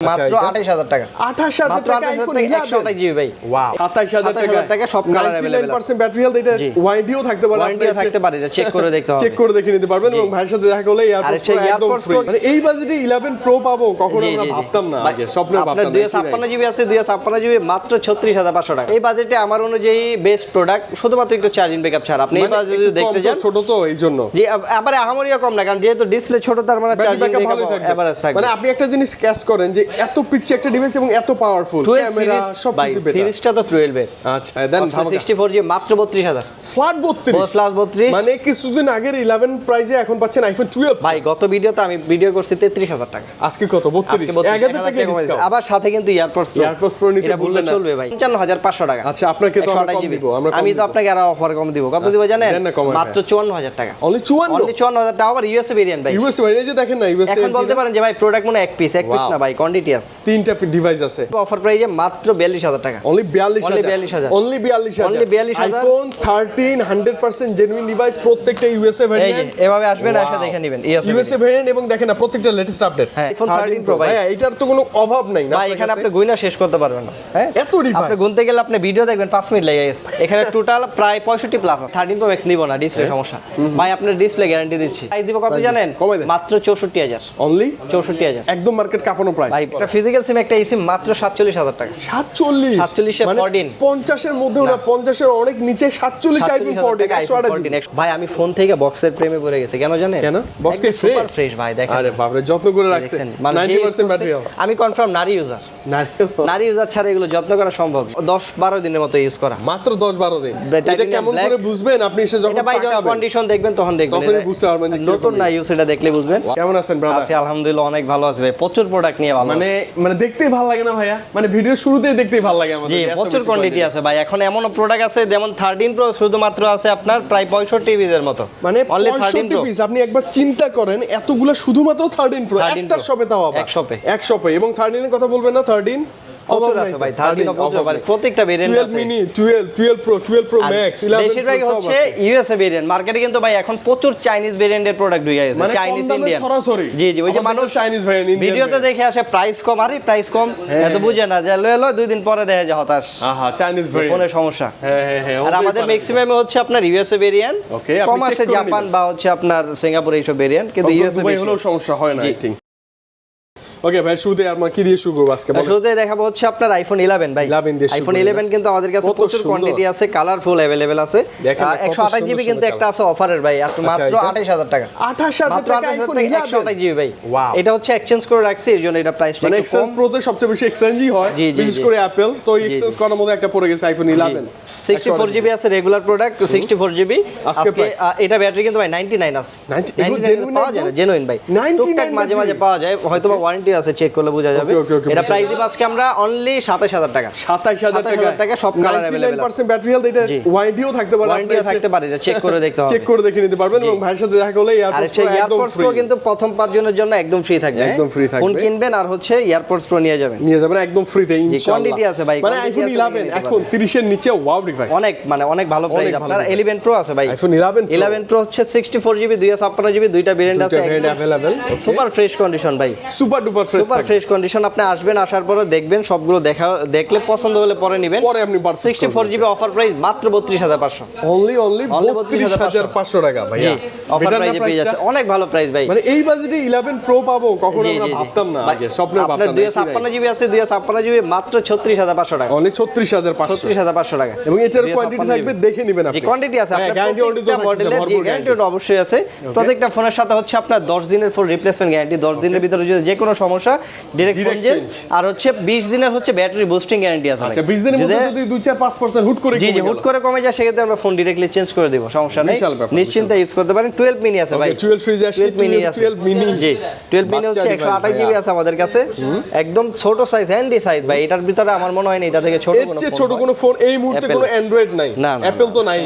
মাত্র 28000 টাকা 28000 টাকা আইফোন 128 জিবি ভাই। ওয়াও 28000 টাকা সব কালার अवेलेबल 99% ব্যাটারি হেলথ, এটা ওয়ারেন্টিও থাকতে পারে, ওয়ারেন্টিও থাকতে পারে, এটা চেক করে দেখতে হবে, চেক করে দেখে নিতে পারবেন এবং ভাইয়ের সাথে দেখা করলে এয়ারপডস প্রো একদম ফ্রি। মানে এই বাজেটে 11 প্রো পাবো, কখনো আমরা ভাবতাম না, আগে স্বপ্নে ভাবতাম না। 256 জিবি আছে, 256 জিবি মাত্র 36500 টাকা। এই বাজেটে আমার অনুযায়ী বেস্ট প্রোডাক্ট, শুধুমাত্র একটু চার্জিং ব্যাকআপ ছাড়া। আপনি এই বাজেটে যদি দেখতে যান, ছোট তো এইজন্য জি, আবার আহামরিও কম না, কারণ যেহেতু ডিসপ্লে ছোট তার মানে চার্জিং ব্যাকআপ ভালো থাকবে, এভারেজ থাকবে। মানে আপনি একটা জিনিস ক্যাচ করেন যে এত পিচ্ছি একটা ডিভাইস এবং এত পাওয়ারফুল ক্যামেরা সব কিছু বেটার। সিরিজটা তো 12 এর। আচ্ছা দেন 64 জিবি মাত্র 32000 ফ্ল্যাট 32 মানে কিছুদিন আগের 11 প্রাইসে এখন পাচ্ছেন আইফোন 12 ভাই। গত ভিডিওতে আমি ভিডিও করছি 33000 টাকা, আজকে কত 32 1000 টাকা ডিসকাউন্ট। আবার সাথে কিন্তু এয়ারপডস প্রো নিতে ভুলবেন না, চলবে ভাই 55500 টাকা। আচ্ছা আপনাকে তো আমরা কম দিব, আমি তো আপনাকে আরো অফার কম দিব। কত দিব জানেন? মাত্র 54000 টাকা। অনলি 54000 টাকা। আবার ইউএসএ ভেরিয়েন্ট ভাই, ইউএসএ ভেরিয়েন্ট যে দেখেন না, ইউএসএ এখন বলতে পারেন যে ভাই প্রোডাক্ট মনে এক পিস না ভাই, কোয়ান্টিটি আছে, তিনটা ডিভাইস আছে। অফার প্রাইসে মাত্র 42000 টাকা। Only 42000 only 42000 iPhone 13 100% genuine device, প্রত্যেকটা ইউএসএ ভেরিয়েন্ট। এভাবে আসবেন, এসে দেখে নেবেন ইউএসএ ভেরিয়েন্ট এবং দেখেন না প্রত্যেকটা লেটেস্ট আপডেট। আইফোন 13 প্রো ভাই, এটার তো কোনো অভাব নাই না ভাই, এখানে আপনি গুইনা শেষ করতে পারবেন না। হ্যাঁ, এত ডিভাইস আপনি গুনতে গেলে আপনি ভিডিও দেখবেন 5 মিনিট লেগে গেছে। এখানে টোটাল প্রায় 65 প্লাস। 13 প্রো ম্যাক্স নিব না, ডিসপ্লে সমস্যা ভাই, আপনার ডিসপ্লে গ্যারান্টি দিচ্ছি। প্রাইস দিব কত জানেন? মাত্র 64000 অনলি 64000 একদম মার্কেট কাঁপানো প্রাইস ভাই। একটা ফিজিক্যাল সিম, একটা এসিম মাত্র 47000 টাকা। 47 এ 14 50 এর মধ্যেও না, 50 এর অনেক নিচে 47 আইফোন 14 128 ভাই। আমি ফোন থেকে বক্সের প্রেমে পড়ে গেছি, কেন জানেন? কেন? বক্স কি সুপার ফ্রেশ ভাই, দেখেন। আরে বাপ রে, যত্ন করে রাখছেন। 90% ব্যাটারি হেলথ। আমি কনফার্ম নারী ইউজার, নারী ইউজার ছাড়া এগুলো যত্ন করা সম্ভব 10-12 দিনের মতো ইউজ করা, মাত্র 10-12 দিন। এটা কেমন করে বুঝবেন আপনি? এসে যখন তাকাবেন, কন্ডিশন দেখবেন তখন দেখবেন, তখনই বুঝতে পারবেন যে নতুন না ইউজ, এটা দেখলে বুঝবেন। কেমন আছেন ব্রাদার? আছি আলহামদুলিল্লাহ, অনেক ভালো আছি ভাই। প্রচুর প্রোডাক্ট নিয়ে ভালো, মানে দেখতেই ভালো লাগে না ভাইয়া? মানে ভিডিও শুরুতেই দেখতেই ভালো লাগে আমাদের। জি, প্রচুর কোয়ান্টিটি আছে ভাই। এখন এমন প্রোডাক্ট আছে, যেমন 13 প্রো শুধুমাত্র আছে আপনার প্রায় 65 পিসের মতো, মানে 65 পিস। আপনি একবার চিন্তা করেন, এতগুলা শুধুমাত্র 13 প্রো একটা শপে, তাও আবার এক শপে। এবং 13 এর কথা বলবেন না, 13 অভাব নাই ভাই। 13 অভাব ভাই, প্রত্যেকটা ভেরিয়েন্ট আছে। 12 মিনি, 12 প্রো, 12 প্রো ম্যাক্স, 11 বেশিরভাগ হচ্ছে ইউএসএ ভেরিয়েন্ট। মার্কেটে কিন্তু ভাই এখন প্রচুর চাইনিজ ভেরিয়েন্টের প্রোডাক্ট ঢুকে গেছে, চাইনিজ ইন্ডিয়ান সরাসরি। জি জি, ওই যে মানুষ চাইনিজ ভেরিয়েন্ট ভিডিওতে দেখে আসে প্রাইস কম, আরে প্রাইস কম, এত বুঝে না যে লয় 2 দিন পরে দেখে যে হতাশ। আহা, চাইনিজ ভেরিয়েন্ট ফোনের সমস্যা। হ্যাঁ। আর আমাদের ম্যাক্সিমাম হচ্ছে আপনার ইউএসএ ভেরিয়েন্ট, কম আছে জাপান বা হচ্ছে আপনার সিঙ্গাপুর এইসব ভেরিয়েন্ট, কিন্তু ইউএসএ ভাই হলো সমস্যা হয় না, আই থিং। ওকে ভাই, শুরুতে আমরা কি দিয়ে শুরু করব আজকে? শুরুতে দেখাবো হচ্ছে আপনার আইফোন 11 ভাই। আইফোন 11 কিন্তু আমাদের কাছে প্রচুর কোয়ান্টিটি আছে, কালারফুল अवेलेबल আছে। 128 জিবি কিন্তু একটা আছে অফারের ভাই, মাত্র 28000 টাকা। 28000 টাকা আইফোন 128 জিবি ভাই। এটা হচ্ছে এক্সচেঞ্জ করে রাখছি, এর জন্য এটা প্রাইসটা মানে একটু কম। এক্সচেঞ্জ প্রোতে সবচেয়ে বেশি এক্সচেঞ্জই হয়, বিশেষ করে অ্যাপল। তো এক্সচেঞ্জ করার মধ্যে একটা পড়ে গেছে আইফোন 11 64 জিবি আছে রেগুলার প্রোডাক্ট, 64 জিবি আজকে। এটা ব্যাটারি কিন্তু ভাই 99 আছে, 99 পাওয়া যায়, জেনুইন ভাই। টুকটাক মাঝে মাঝে পাওয়া যায়, হয়তো বা ওয়ারেন্টি আছে, চেক করলে বোঝা যাবে। এটা প্রাইস দিব আজকে আমরা অনলি 27000 টাকা। 27000 টাকা সব কালার अवेलेबल। 99% ব্যাটারি হেলথ, এটা ওয়ারেন্টিও থাকতে পারে, ওয়ারেন্টিও থাকতে পারে, এটা চেক করে দেখতে হবে, চেক করে দেখে নিতে পারবেন। এবং ভাইয়ের সাথে দেখা করলে এয়ারপডস প্রো কিন্তু প্রথম 5 জনের জন্য একদম ফ্রি থাকবে, একদম ফ্রি থাকবে। ফোন কিনবেন আর হচ্ছে এয়ারপডস প্রো নিয়ে যাবেন একদম ফ্রিতে ইনশাআল্লাহ। কোয়ান্টিটি আছে ভাই, মানে আইফোন 11 এখন 30 এর নিচে ওয়াও ডিভাইস, অনেক ভালো প্রাইস। আপনার 11 প্রো আছে ভাই, আইফোন 11 প্রো হচ্ছে 64 জিবি 256 জিবি, দুইটা ভেরিয়েন্ট আছে, अवेलेबल। সুপার ফ্রেশ কন্ডিশন ভাই, সুপার ডুপার ফ্রেশ কন্ডিশন। আপনি আসবেন, আসার পরে দেখবেন, সবগুলো দেখলে পছন্দ হলে পরে নেবেন, পরে আপনি 64 জিবি অফার প্রাইস মাত্র 32500। অনলি 32500 টাকা ভাইয়া। অফার প্রাইসে পেয়ে যাচ্ছে, অনেক ভালো প্রাইস ভাই। মানে এই বাজেটে 11 প্রো পাবো, কখনো আমরা ভাবতাম না, আগে স্বপ্নে ভাবতাম না। 256 জিবি আছে, 256 জিবি মাত্র 36500 টাকা। অনলি 36500 টাকা। এবং এটার কোয়ান্টিটি থাকবে, দেখে নেবেন আপনি। কোয়ান্টিটি আছে, আপনার গ্যারান্টি গ্যারান্টি অবশ্যই আছে। প্রত্যেকটা ফোনের সাথে হচ্ছে আপনার 10 দিনের ফুল রিপ্লেসমেন্ট গ্যারান্টি। 10 দিনের ভিতরে যদি যে কোনো সমস্যা ডাইরেক্ট ফোন চেঞ্জ। আর হচ্ছে 20 দিনের হচ্ছে ব্যাটারি বুস্টিং গ্যারান্টি আছে। আচ্ছা, 20 দিনের মধ্যে যদি 2-4-5% হুট করে কমে যায়, সেক্ষেত্রে আমরা ফোন ডাইরেক্টলি চেঞ্জ করে দেব, সমস্যা নেই, নিশ্চিন্তে ইউজ করতে পারেন। 12 মিনি আছে ভাই, 12 ফ্রিজ আছে, 12 মিনি জি, 12 মিনি হচ্ছে 128 জিবি আছে আমাদের কাছে, একদম ছোট সাইজ, হ্যান্ডি সাইজ ভাই। এটার ভিতরে আমার মনে হয় না এটা থেকে ছোট কোনো ফোন এই মুহূর্তে কোনো অ্যান্ড্রয়েড নাই, অ্যাপল তো নাই।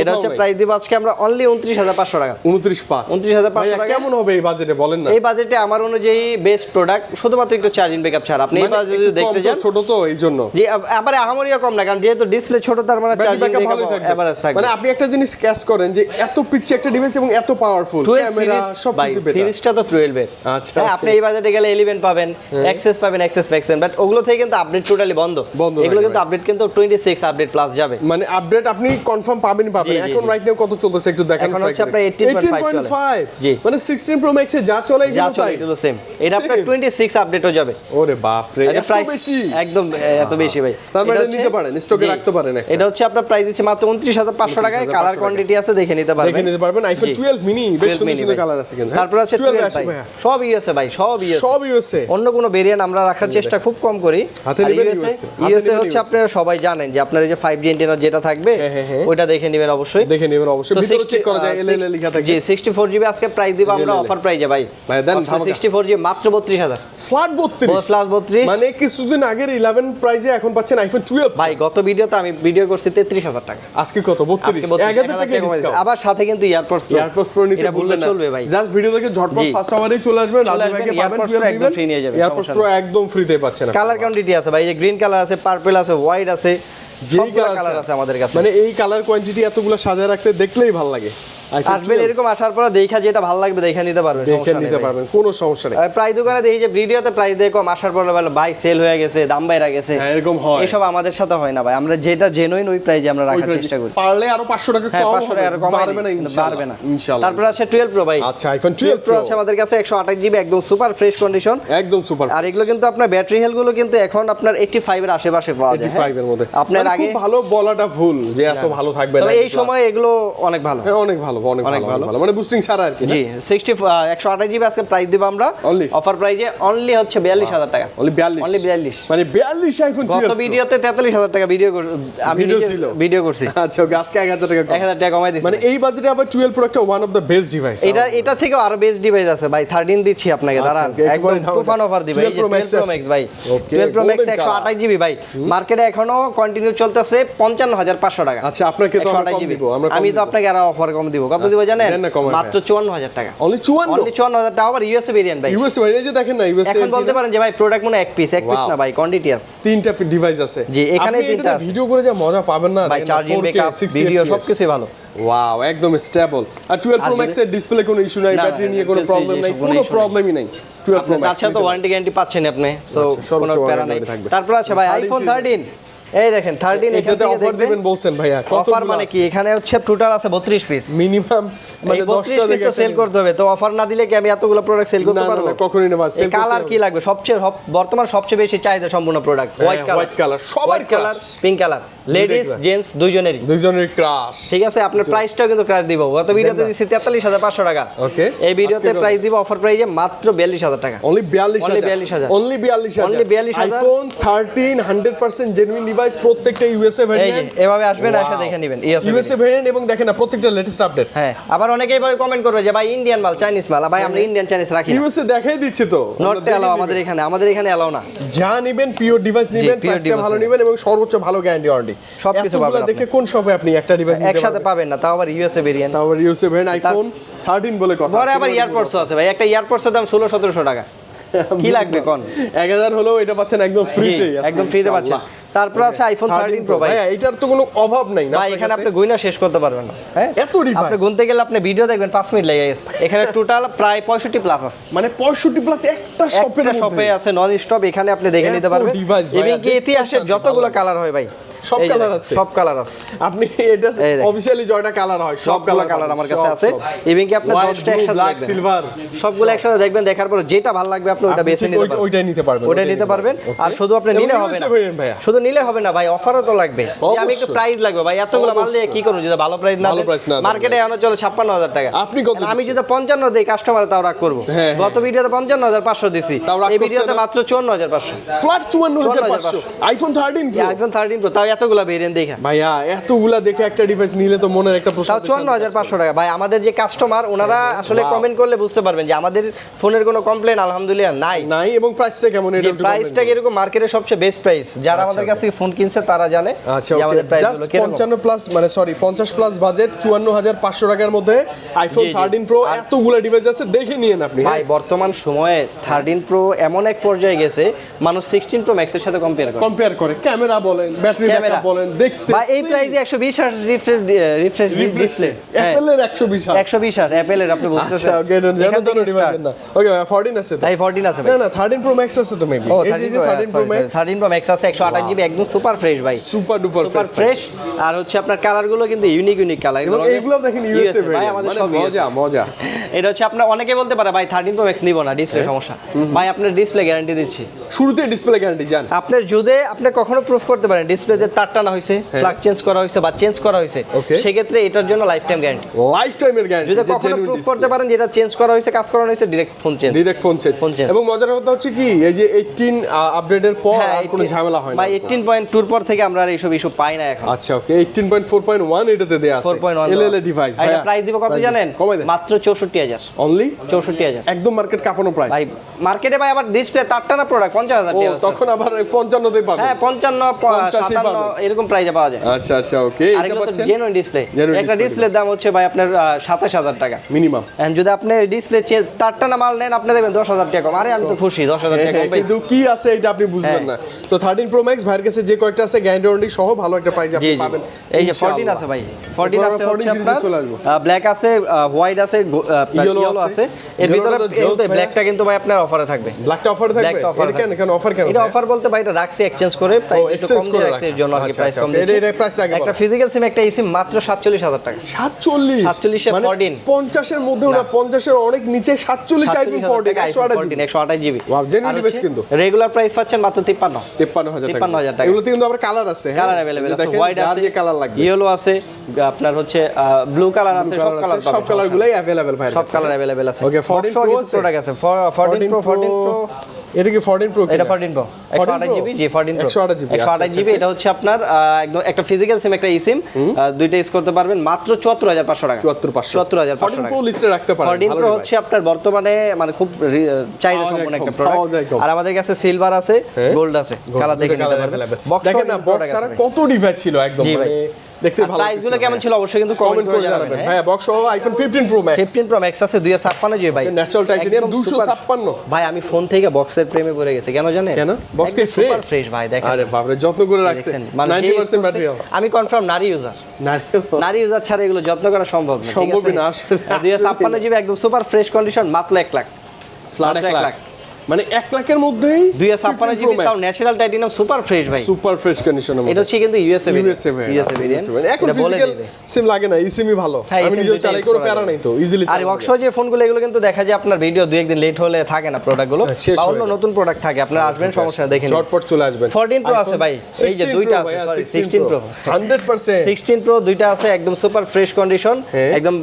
এটা হচ্ছে প্রাইস দিব আজকে আমরা অনলি 29500 টাকা। 29500 29500 টাকা কেমন হবে এই বাজেটে বলেন না? এই বাজেটে আমার অনুযায়ী বেস্ট বেস্ট প্রোডাক্ট, শুধুমাত্র একটু চার্জিং ব্যাকআপ ছাড়া। আপনি এবার যদি দেখতে যান ছোট তো এইজন্য জি, আবার আহামরিয়া কম না, কারণ যেহেতু ডিসপ্লে ছোট তার মানে চার্জিং ব্যাকআপ এভারেজ থাকবে। মানে আপনি একটা জিনিস ক্যাচ করেন যে এত পিচ্ছি একটা ডিভাইস এবং এত পাওয়ারফুল ক্যামেরা সব কিছু বেটার। সিরিজটা তো 12 এর। আচ্ছা আপনি এই বাজেটে গেলে 11 পাবেন, এক্সেস পাবেন, এক্সেস ম্যাক্সেন, বাট ওগুলো থেকে কিন্তু আপডেট টোটালি বন্ধ। এগুলো কিন্তু আপডেট কিন্তু 26 আপডেট প্লাস যাবে। মানে আপডেট আপনি কনফার্ম পাবেন। এখন রাইট নাও কত চলতেছে একটু দেখান। এখন হচ্ছে আপনার 18.5 জি, মানে 16 প্রো ম্যাক্স এ যা চলে এগুলো তাই এগুলো সেম। এটা আপনার 26 আপডেটও যাবে। ওরে বাপ রে, এত বেশি, একদম এত বেশি ভাই। তার মানে নিতে পারেন, স্টকে রাখতে পারেন। এটা হচ্ছে আপনার প্রাইস দিচ্ছে মাত্র 29500 টাকায়। কালার কোয়ান্টিটি আছে, দেখে নিতে পারবেন। আইফোন 12 মিনি বেশ সুন্দর কালার আছে কিন্তু। তারপর আছে 12 ভাই, সব ইউএসএ ভাই, সব ইউএসএ। অন্য কোনো ভেরিয়েন্ট আমরা রাখার চেষ্টা খুব কম করি। হাতে নেবেন ইউএসএ হচ্ছে আপনারা সবাই জানেন যে আপনার এই যে 5G অ্যান্টেনা যেটা থাকবে ওইটা দেখে নেবেন অবশ্যই। ভিতরে চেক করা যায়, এলএল লেখা থাকে। জি, 64GB আজকে প্রাইস দিব আমরা অফার প্রাইজে ভাই। দেন 64GB মাত্র 32000। ফ্ল্যাট 32 মানে কিছুদিন আগের 11 প্রাইসে এখন পাচ্ছেন আইফোন 12 ভাই। গত ভিডিওতে আমি ভিডিও করছি 33000 টাকা, আজকে কত 32 1000 টাকা ডিসকাউন্ট। আবার সাথে কিন্তু এয়ারপডস প্রো নিতে ভুলবেন না চলবে ভাই। জাস্ট ভিডিও দেখে ঝটপট ফার্স্ট আওয়ারেই চলে আসবেন, রাজু ভাইকে পাবেন 12 নেবেন, এয়ারপডস প্রো একদম ফ্রিতে পাচ্ছেন। কালার কোয়ান্টিটি আছে ভাই, এই যে গ্রিন কালার আছে, পার্পল আছে, হোয়াইট আছে, সবগুলো কালার আছে আমাদের কাছে। মানে এই কালার কোয়ান্টিটি এতগুলো সাজায় রাখতে দেখলেই ভালো লাগে। আসবেন এরকম আসার পর দেখা যেটা ভালো লাগবে দেখা নিতে পারবেন, কোনো সমস্যা নেই। প্রায় দোকানে দেখি যে ভিডিওতে প্রাইস দিয়ে কম, আসার পর বলে ভাই সেল হয়ে গেছে, দাম বাইরা গেছে, এরকম হয়। এসব আমাদের সাথে হয় না ভাই। আমরা যেটা জেনুইন ওই প্রাইসে আমরা রাখার চেষ্টা করি। পারলে আরো 500 টাকা কম হবে, পারবে না ইনশাআল্লাহ। তারপর আছে 12 প্রো ভাই। আচ্ছা, আইফোন 12 প্রো আছে আমাদের কাছে 128GB একদম সুপার ফ্রেশ কন্ডিশন, একদম সুপার। আর এগুলো কিন্তু আপনার ব্যাটারি হেলথ গুলো কিন্তু এখন আপনার 85 এর আশেপাশে পাওয়া যায়। 85 এর মধ্যে আপনার আগে খুব ভালো বলাটা ভুল যে এত ভালো থাকবে না, তবে এই সময় এগুলো অনেক ভালো, অনেক ভালো মানে বুস্টিং ছাড়া আর কি। জি, 128GB আজকে প্রাইস দিব আমরা অফার প্রাইজে অনলি হচ্ছে 42000 টাকা। অনলি 42 মানে 42 আইফোন 12 গত ভিডিওতে 43000 টাকা ভিডিও আমি ভিডিও করছি। আচ্ছা, ওকে, আজকে 1000 টাকা 1000 টাকা কমাই দিছি। মানে এই বাজেটে আবার 12 প্রো একটা one of the best device. এটা থেকে আরো বেস্ট ডিভাইস আছে ভাই, 13 দিচ্ছি আপনাকে, দাঁড়ান একদম তুফান অফার দিই ভাই। 12 প্রো ম্যাক্স ভাই, 12 প্রো ম্যাক্স 128GB ভাই, মার্কেটে এখনো কন্টিনিউ চলতেছে 55500 টাকা। আচ্ছা, আপনাকে তো আমরা কম দিব, আমি তো আপনাকে আরো অফার কম দিব। কত দিব জানেন? মাত্র 54000 টাকা। অনলি 54,000 টাকা। আবার ইউএসএ ভেরিয়েন্ট ভাই, ইউএসএ ভেরিয়েন্ট যে দেখেন না, ইউএসএ এখন বলতে পারেন যে ভাই প্রোডাক্ট মনে এক পিস না ভাই, কোয়ান্টিটি আছে, তিনটা ডিভাইস আছে। জি, এখানে তিনটা আছে। ভিডিও করে যা মজা পাবেন না ভাই, চার্জিং ব্যাকআপ, ভিডিও সবকিছু ভালো। ওয়াও, একদম স্টেবল। আর 12 প্রো ম্যাক্স এর ডিসপ্লে কোনো ইস্যু নাই, ব্যাটারি নিয়ে কোনো প্রবলেম নাই, কোনো প্রবলেমই নাই। 12 প্রো ম্যাক্স আচ্ছা, তো ওয়ারেন্টি গ্যারান্টি পাচ্ছেন আপনি, সো কোনো প্যারা নাই। তারপর আছে ভাই আইফোন 13। এই দেখেন 13 এটাতে অফার দিবেন বলছেন ভাইয়া, কত অফার মানে কি? এখানে হচ্ছে টোটাল আছে 32 পিস মিনিমাম, মানে 10টা দেখে সেল করতে হবে। তো অফার না দিলে কি আমি এতগুলো প্রোডাক্ট সেল করতে পারবো? না, কখনোই না। সেল কালার কি লাগবে? বর্তমান সবচেয়ে বেশি চাহিদা সম্পূর্ণ প্রোডাক্ট হোয়াইট কালার, সবার colour, pink colour, ladies gents দুইজনেরই ক্রাশ। ঠিক আছে, আপনার প্রাইসটাও কিন্তু ক্রাশ দিব। গত ভিডিওতে দিছি 43500 টাকা। ওকে, এই ভিডিওতে প্রাইস দিব অফার প্রাইসে মাত্র 42000 টাকা। Only 42000 only 42000 iPhone 13 100% genuine device, প্রত্যেকটা ইউএসএ ভেরিয়েন্ট। এভাবে আসবেন, এসে দেখে নেবেন ইউএসএ ভেরিয়েন্ট, এবং দেখেন না প্রত্যেকটা লেটেস্ট আপডেট। হ্যাঁ, আবার অনেকেই ভাই কমেন্ট করবে যে ভাই ইন্ডিয়ান মাল, চাইনিজ মাল। ভাই আমরা ইন্ডিয়ান চাইনিজ রাখি না, ইউএসএ দেখাই দিচ্ছে তো। নট এলাও আমাদের এখানে এলাও না। যা নেবেন পিওর ডিভাইস নেবেন, প্রাইসটা ভালো নেবেন এবং সর্বোচ্চ ভালো গ্যারান্টি ওয়ারেন্টি সবকিছু পাবেন। দেখে কোন শপে আপনি একটা ডিভাইস একসাথে পাবেন না, তাও আবার ইউএসএ ভেরিয়েন্ট, আইফোন 13 বলে কথা। পরে আবার ইয়ারপডস আছে ভাই, একটা ইয়ারপডসের দাম 1600-1700 টাকা। কি লাগবে কোন? 1000 হলো, এটা পাচ্ছেন একদম ফ্রিতে, একদম ফ্রিতে পাচ্ছেন। তারপর আছে আইফোন 13 প্রো ভাই, এটার তো কোনো অভাব নাই না ভাই, এখানে আপনি গুইনা শেষ করতে পারবেন না। হ্যাঁ, এত ডিভাইস আপনি গুনতে গেলে আপনি ভিডিও দেখবেন 5 মিনিট লেগে গেছে। এখানে টোটাল প্রায় 65 প্লাস আছে, মানে 65 প্লাস একটা শপে আছে নন স্টপ। এখানে আপনি দেখে নিতে পারবেন। এবং কি ইতিহাসের যতগুলো কালার হয় ভাই, সব কালার আছে, সব কালার আছে। আপনি এটা অফিশিয়ালি জয়টা কালার হয়, সব কালার আমার কাছে আছে। এবং কি আপনি 10টা একসাথে ব্ল্যাক সিলভার সবগুলো একসাথে দেখবেন, দেখার পর যেটা ভালো লাগবে আপনি ওটা বেছে নিতে পারবেন, ওইটাই নিতে পারবেন। আর শুধু আপনি নিলে হবে না, শুধু নিলে হবে না ভাই, অফারও তো লাগবে। আমি একটু প্রাইস লাগবে ভাই, এতগুলো মাল দিয়ে কি করব যদি ভালো প্রাইস না দেয়? মার্কেটে এখন চলে 56000 টাকা। আমি যদি 55 দেই কাস্টমার তাও রাগ করব। গত ভিডিওতে 55500 দিছি, এই ভিডিওতে মাত্র 54500, ফ্ল্যাট 54500 আইফোন 13 প্রো। তাও এতগুলো ভেরিয়েন্ট দেখে ভাইয়া, এতগুলা দেখে একটা ডিভাইস নিলে তো মনের একটা প্রশ্ন। 54500 টাকা ভাই। আমাদের যে কাস্টমার ওনারা আসলে কমেন্ট করলে বুঝতে পারবেন যে আমাদের ফোনের কোনো কমপ্লেন আলহামদুলিল্লাহ নাই। এবং প্রাইসটা কেমন? এটা প্রাইসটা এরকম মার্কেটের সবচেয়ে বেস্ট প্রাইস, যারা আমাদের কাছ থেকে ফোন কিনছে তারা জানে আচ্ছা যে আমাদের প্রাইস জাস্ট 55 প্লাস মানে সরি 50 প্লাস বাজেট 54500 টাকার মধ্যে আইফোন 13 প্রো এতগুলো ডিভাইস আছে দেখে নিয়েন আপনি ভাই বর্তমান সময়ে 13 প্রো এমন এক পর্যায়ে গেছে মানুষ 16 প্রো ম্যাক্স এর সাথে কম্পেয়ার করে ক্যামেরা বলেন ব্যাটারি ব্যাকআপ বলেন দেখতে ভাই এই প্রাইসে 120 হার্জ রিফ্রেশ ডিসপ্লে অ্যাপল এর 120 হার্জ অ্যাপল এর আপনি বুঝতেছেন আচ্ছা ওকে জানো তো ডিভাইস না ওকে 14 আছে তো তাই 14 আছে ভাই না 13 প্রো ম্যাক্স আছে তো মেবি এই যে 13 প্রো ম্যাক্স 13 প্রো ম্যাক্স আছে 128 জিবি একদম সুপার ফ্রেশ ভাই সুপার ডুপার ফ্রেশ আর হচ্ছে আপনার কালার গুলো কিন্তু ইউনিক কালার এবং এইগুলো দেখেন ইউএসএ ভাই আমাদের সব মজা এটা হচ্ছে আপনার অনেকে বলতে পারে ভাই 13 প্রো ম্যাক্স নিব না ডিসপ্লে সমস্যা ভাই আপনার ডিসপ্লে গ্যারান্টি দিচ্ছি শুরুতে ডিসপ্লে গ্যারান্টি জান আপনার যদি আপনি কখনো প্রুফ করতে পারেন ডিসপ্লেতে তার টানা হয়েছে ফ্ল্যাগ চেঞ্জ করা হয়েছে বা চেঞ্জ করা হয়েছে সেই ক্ষেত্রে এটার জন্য লাইফ টাইম গ্যারান্টি যদি কখনো প্রুফ করতে পারেন যেটা চেঞ্জ করা হয়েছে কাজ করা হয়েছে ডিরেক্ট ফোন চেঞ্জ এবং মজার কথা হচ্ছে কি এই যে 18 আপডেটের পর আর কোনো ঝামেলা হয় না ভাই 18.2 পর থেকে আমরা আর এইসব ইস্যু পাই না এখন আচ্ছা ওকে 18.4.1 এটাতে দেয়া আছে 4.1 এলএলএ ডিভাইস ভাই প্রাইস দিব কত জানেন মাত্র 64000 অনলি 64000 একদম মার্কেট কাঁপানো প্রাইস ভাই মার্কেটে ভাই আবার ডিসপ্লে তার টানা প্রোডাক্ট 50000 টাকা তখন আবার 55 তে পাবেন হ্যাঁ 55 57 এরকম প্রাইসে পাওয়া যায় আচ্ছা আচ্ছা ওকে এটা পাচ্ছেন জেনুইন ডিসপ্লে একটা ডিসপ্লের দাম হচ্ছে ভাই আপনার 27000 টাকা মিনিমাম এন্ড যদি আপনি ডিসপ্লে তার টানা মাল নেন আপনি দেখবেন 10000 টাকা কম আরে আমি তো খুশি 10000 টাকা কম কিন্তু কি আছে এটা আপনি বুঝবেন না তো 13 প্রো ম্যাক্স ভাইয়ের কাছে যে কয়েকটা আছে গ্যারান্টি ওয়ারেন্টি সহ ভালো একটা প্রাইস আপনি পাবেন এই যে 14 আছে ভাই 14 আছে আপনার ব্ল্যাক আছে হোয়াইট আছে ইয়েলো আছে এর ভিতরে ব্ল্যাকটা কিন্তু ভাই আপনার অফারে থাকবে ব্ল্যাকটা অফারে থাকবে এটা কেন অফার কেন এটা অফার বলতে ভাই এটা রাখছি এক্সচেঞ্জ করে প্রাইস একটু কম দিয়ে রাখছি এর জন্য আর কি প্রাইস কম দিচ্ছি এটা প্রাইস লাগে একটা ফিজিক্যাল সিম একটা এসিম মাত্র 47000 টাকা 47 এ 14 50 এর মধ্যেও না 50 এর অনেক নিচে 47 iPhone 14 128 GB wow genuine device কিন্তু রেগুলার প্রাইস পাচ্ছেন মাত্র 53000 টাকা এগুলোতে কিন্তু আবার কালার আছে কালার अवेलेबल আছে হোয়াইট আছে যে কালার লাগবে ইয়েলো আছে আপনার হচ্ছে ব্লু কালার আছে সব কালারগুলাই अवेलेबल ভাই সব কালার अवेलेबल আছে ওকে 14 প্রো প্রোডাক্ট আছে 14 প্রো এটা কি 14 প্রো এটা 14 প্রো 128 জিবি জি 14 প্রো 128 জিবি এটা হচ্ছে আপনার একদম একটা ফিজিক্যাল সিম একটা eSIM দুইটা ইউজ করতে পারবেন মাত্র 74500 টাকা 74500 14 প্রো লিস্টে রাখতে পারেন 14 প্রো হচ্ছে আপনার বর্তমানে মানে খুব চাহিদা সম্পন্ন একটা প্রোডাক্ট আর আমাদের কাছে সিলভার আছে গোল্ড আছে কালার দেখে নিতে পারবেন দেখেন না বক্স আর কত ডিভাইস ছিল একদম মানে দেখতে ভালো প্রাইসগুলো কেমন ছিল অবশ্যই কিন্তু কমেন্ট করে জানাবেন ভাই বক্স সহ iPhone 15 pro max 15 pro max আছে 256 জিবি ভাই ন্যাচারাল টাইটানিয়াম 256 ভাই আমি ফোন থেকে বক্সের প্রেমে পড়ে গেছি কেন জানেন কেন বক্স কি ফ্রেশ ভাই দেখেন আরে বাপ রে যত্ন করে রাখছেন 90% ম্যাটেরিয়াল আমি কনফার্ম নারী ইউজার ছাড়া এগুলো যত্ন করা সম্ভব না আসলে 256 জিবি একদম সুপার ফ্রেশ কন্ডিশন মাত্র 1 লাখ ফ্ল্যাট 1 লাখ মানে 1 লাখের মধ্যেই 256 জিবি তাও ন্যাচারাল টাইটানিয়াম সুপার ফ্রেশ ভাই সুপার ফ্রেশ কন্ডিশনে এটা হচ্ছে কিন্তু ইউএসএ ভেরিয়েন্ট এখন ফিজিক্যাল সিম লাগে না ইসিমই ভালো আমি নিজে চালাই করে প্যারা নাই তো ইজিলি আর বক্স যে ফোনগুলো এগুলো কিন্তু দেখা যায় আপনার ভিডিও দুই একদিন লেট হলে থাকে না প্রোডাক্টগুলো বা অন্য নতুন প্রোডাক্ট থাকে আপনারা আসবেন সমস্যা দেখেন ঝটপট চলে আসবেন 14 প্রো আছে ভাই এই যে দুইটা আছে সরি 16 প্রো 100% 16 প্রো দুইটা আছে একদম সুপার ফ্রেশ কন্ডিশন একদম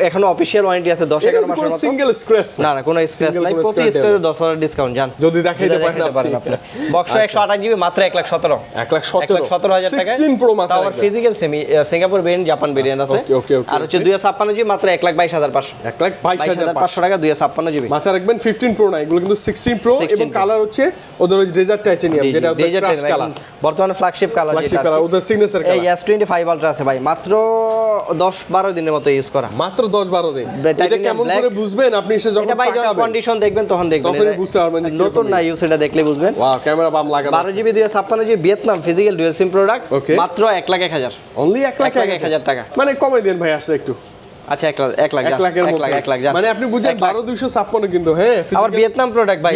এখনো অফিশিয়াল ওয়ারেন্টি আছে 10 11 মাসের মতো সিঙ্গেল স্ক্র্যাচ না কোনো স্ক্র্যাচ নাই প্রতি স্ক্র্যাচে 10% ডিসকাউন্ট জান যদি দেখাইতে পারেন আপনি বক্স 128 জিবি মাত্র 1,17,000 টাকা 16 প্রো মাত্র তাও physical semi Singapore variant Japan variant আছে আর হচ্ছে 256 জিবি মাত্র 1,22,500 1,22,500 টাকা 256 জিবি মাথা রাখবেন 15 প্রো না এগুলো কিন্তু 16 প্রো এবং কালার হচ্ছে ওদের ওই ডেজার্ট টাইটানিয়াম যেটা ওদের ক্রাশ কালার বর্তমানে ফ্ল্যাগশিপ কালার ওদের সিগনেচার কালার এই S25 আলট্রা আছে ভাই মাত্র 10-12 দিনের মতো ইউজ করা মাত্র 10-12 দিন এটা কেমন করে বুঝবেন আপনি এসে যখন টাকাবেন কন্ডিশন দেখবেন তখন দেখবেন তখন বুঝতে পারবেন নতুন না ইউজ এটা দেখলে বুঝবেন ওয়াও ক্যামেরা বাম লাগানো 12 GB 256 GB Vietnam physical dual SIM product মাত্র 1,01,000 অনলি 1,01,000 টাকা মানে কমাই দেন ভাই আসলে একটু আচ্ছা 1 লাখ মানে আপনি বুঝেন 12,256 কিন্তু হ্যাঁ আবার ভিয়েতনাম প্রোডাক্ট ভাই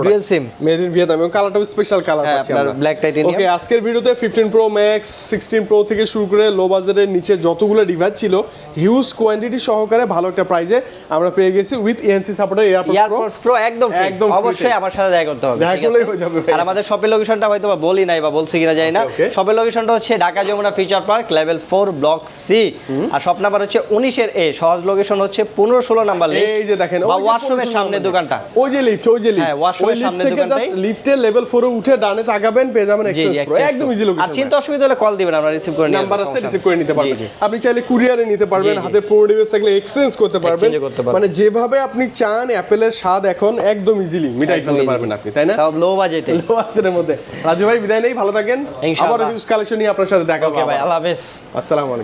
dual SIM made in Vietnam এবং কালারটাও স্পেশাল কালার পাচ্ছি আমরা ব্ল্যাক টাইটানিয়াম ওকে আজকের ভিডিওতে 15 প্রো ম্যাক্স 16 প্রো থেকে শুরু করে লো বাজেটের নিচে যতগুলো ডিভাইস ছিল হিউজ কোয়ান্টিটি সহকারে ভালো একটা প্রাইজে আমরা পেয়ে গেছি with ANC supported AirPods pro একদম অবশ্যই আমার সাথে দেখা করতে হবে দেখা করলেই হয়ে যাবে আর আমাদের শপের লোকেশনটা হয়তো বলি নাই বা বলছি কিনা জানি না শপের লোকেশনটা হচ্ছে Dhaka Jamuna future park level 4 block C আর শপ নাম্বার হচ্ছে 19 এর 8 সহজ লোকেশন হচ্ছে 15-16 নাম্বার লিফট। এই যে দেখেন বা ওয়াশরুমের সামনে দোকানটা, ওই যে লিফট, হ্যাঁ ওয়াশরুমের সামনে থেকে জাস্ট লিফটের লেভেল 4 এ উঠে ডানে তাকাবেন পেয়ে যাবেন এক্সচেঞ্জ প্রো, একদম ইজি লোকেশন। আর চিন্তা অসুবিধা হলে কল দিবেন, আমরা রিসিভ করে নিব, নাম্বার আছে রিসিভ করে নিতে পারবেন। আপনি চাইলে কুরিয়ারে নিতে পারবেন, হাতে 15 ডিভাইস থাকলে এক্সচেঞ্জ করতে পারবেন, মানে যেভাবে আপনি চান অ্যাপেলের স্বাদ এখন একদম ইজিলি মিটাই ফেলতে পারবেন আপনি, তাই না? সব লো বাজেটে, লো বাজেটের মধ্যে। রাজু ভাই বিদায় নেই, ভালো থাকেন, আবার হিউজ কালেকশন নিয়ে আপনার সাথে দেখা হবে। ওকে ভাই, আল্লাহ হাফেজ, আসসালামু আলাইকুম।